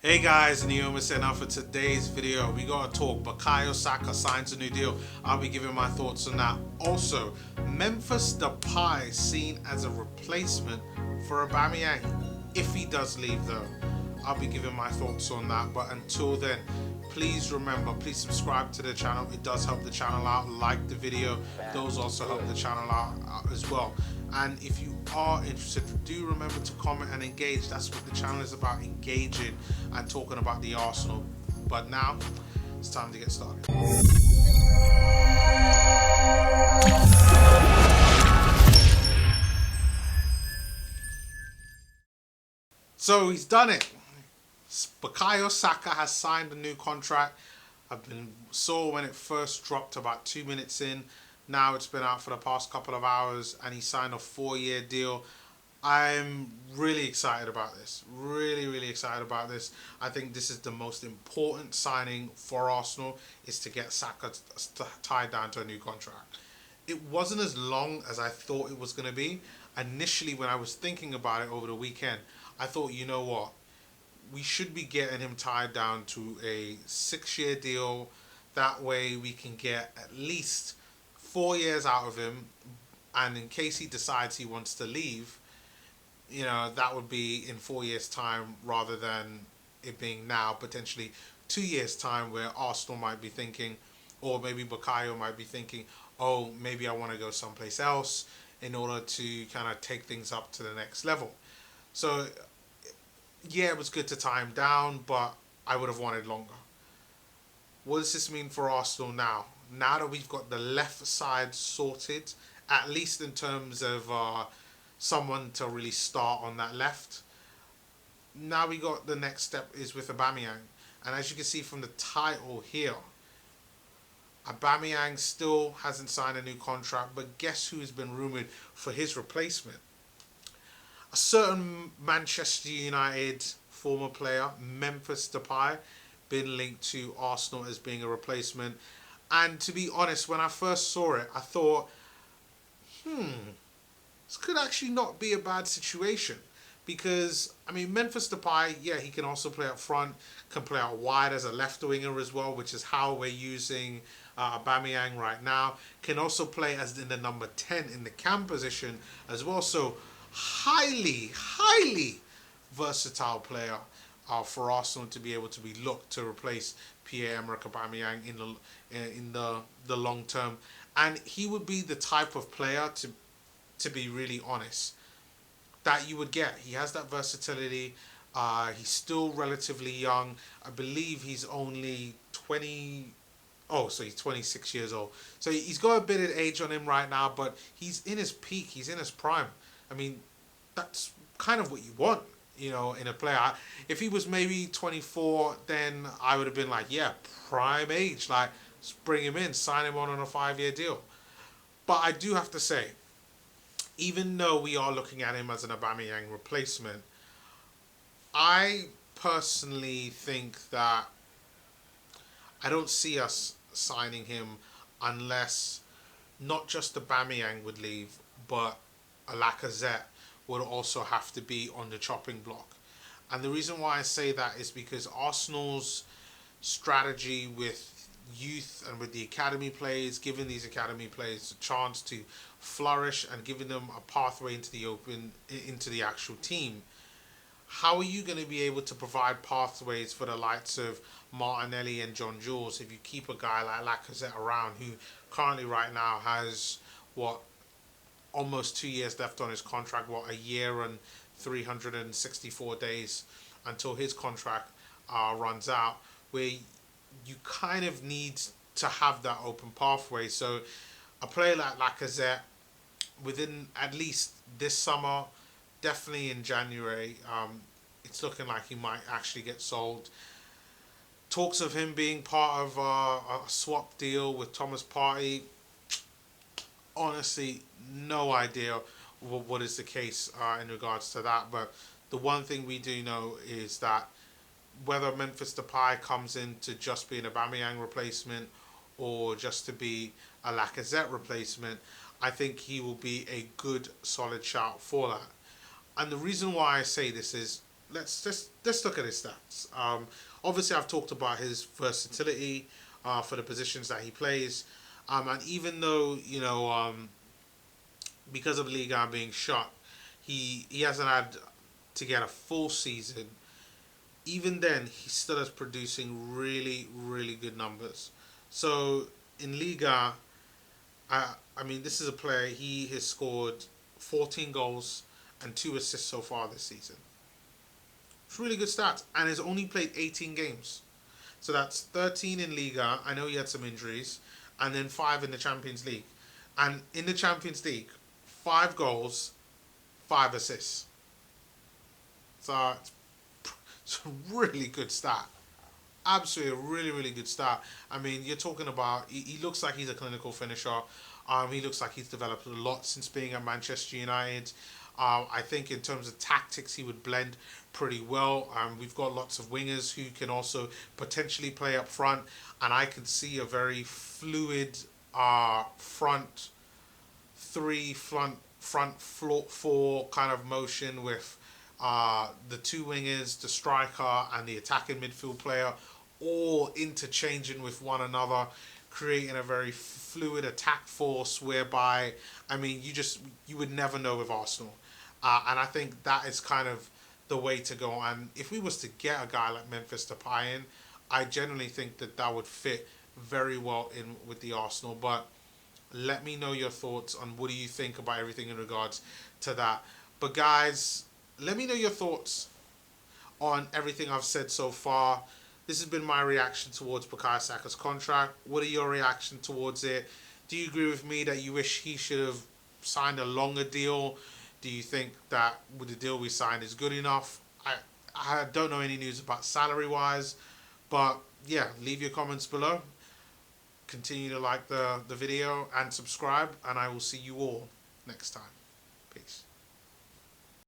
Hey guys, Neoma sent out for today's video. We gotta talk. Bukayo Saka signs a new deal. I'll be giving my thoughts on that. Also, Memphis Depay seen as a replacement for Aubameyang. If he does leave though, I'll be giving my thoughts on that. But until then, please remember, please subscribe to the channel. It does help the channel out. Like the video. Those also help the channel out as well. And if you are interested, do remember to comment and engage. That's what the channel is about, engaging and talking about the Arsenal. But now, it's time to get started. So he's done it. Bukayo Saka has signed a new contract. Saw when it first dropped about 2 minutes in. Now it's been out for the past couple of hours and he signed a 4-year deal. I'm really excited about this. Really excited about this. I think this is the most important signing for Arsenal, is to get Saka tied down to a new contract. It wasn't as long as I thought it was going to be. Initially, when I was thinking about it over the weekend, I thought, you know what? We should be getting him tied down to a 6-year deal. That way we can get at least 4 years out of him. And in case he decides he wants to leave, you know, that would be in 4 years' time rather than it being now, potentially 2 years' time, where Arsenal might be thinking, or maybe Bukayo might be thinking, oh, maybe I want to go someplace else in order to kind of take things up to the next level. So, yeah, it was good to tie him down, but I would have wanted longer. What does this mean for Arsenal now? Now that we've got the left side sorted, at least in terms of someone to really start on that left. Now we got the next step is with Aubameyang. And as you can see from the title here, Aubameyang still hasn't signed a new contract, but guess who's been rumoured for his replacement? A certain Manchester United former player, Memphis Depay, been linked to Arsenal as being a replacement. And to be honest, when I first saw it, I thought, this could actually not be a bad situation. Because, I mean, Memphis Depay, yeah, he can also play up front, can play out wide as a left winger as well, which is how we're using Aubameyang right now. Can also play as in the number 10 in the cam position as well. So, highly versatile player for Arsenal to be able to be looked to replace Pierre-Emerick Aubameyang in the long term. And he would be the type of player, to be really honest, that you would get. He has that versatility. He's still relatively young. I believe he's only 20. Oh, so he's 26 years old. So he's got a bit of age on him right now, but he's in his peak. He's in his prime. I mean, that's kind of what you want, you know, in a player. If he was maybe 24, then I would have been like, yeah, prime age. Like, let's bring him in, sign him on a 5-year deal. But I do have to say, even though we are looking at him as an Aubameyang replacement, I personally think that I don't see us signing him unless not just Aubameyang would leave, but a Lacazette would also have to be on the chopping block. And the reason why I say that is because Arsenal's strategy with youth and with the academy players, giving these academy players a chance to flourish and giving them a pathway into the actual team. How are you going to be able to provide pathways for the likes of Martinelli and John Jules if you keep a guy like Lacazette around, who currently right now has almost 2 years left on his contract, a year and 364 days until his contract runs out, where you kind of need to have that open pathway. So a player like Lacazette, within at least this summer, definitely in January, it's looking like he might actually get sold. Talks of him being part of a swap deal with Thomas Partey. Honestly, no idea what is the case in regards to that. But the one thing we do know is that whether Memphis Depay comes in to just be an Aubameyang replacement or just to be a Lacazette replacement, I think he will be a good, solid shout for that. And the reason why I say this is let's look at his stats. Obviously, I've talked about his versatility for the positions that he plays, and even though because of Liga being shot, he hasn't had to get a full season. Even then, he still is producing really really good numbers. So in Liga, I mean, this is a player. He has scored 14 goals and 2 assists so far this season. It's really good stats, and has only played 18 games. So that's 13 in Liga. I know he had some injuries, and then 5 in the Champions League. And in the Champions League, 5 goals, 5 assists. So it's a really good stat. Absolutely, a really, really good start. I mean, you're talking about, he looks like he's a clinical finisher. He looks like he's developed a lot since being at Manchester United. I think in terms of tactics, he would blend pretty well. We've got lots of wingers who can also potentially play up front, and I can see a very fluid front three, front floor four kind of motion with the two wingers, the striker, and the attacking midfield player all interchanging with one another, creating a very fluid attack force whereby, I mean, you would never know with Arsenal. And I think that is kind of the way to go. And if we was to get a guy like Memphis Depay in, I generally think that that would fit very well in with the Arsenal. But let me know your thoughts on what do you think about everything in regards to that. But guys, let me know your thoughts on everything I've said so far. This has been my reaction towards Bukayo Saka's contract. What are your reaction towards it? Do you agree with me that you wish he should have signed a longer deal? Do you think that with the deal we signed is good enough? I don't know any news about salary wise, but yeah, leave your comments below. Continue to like the video and subscribe, and I will see you all next time. Peace.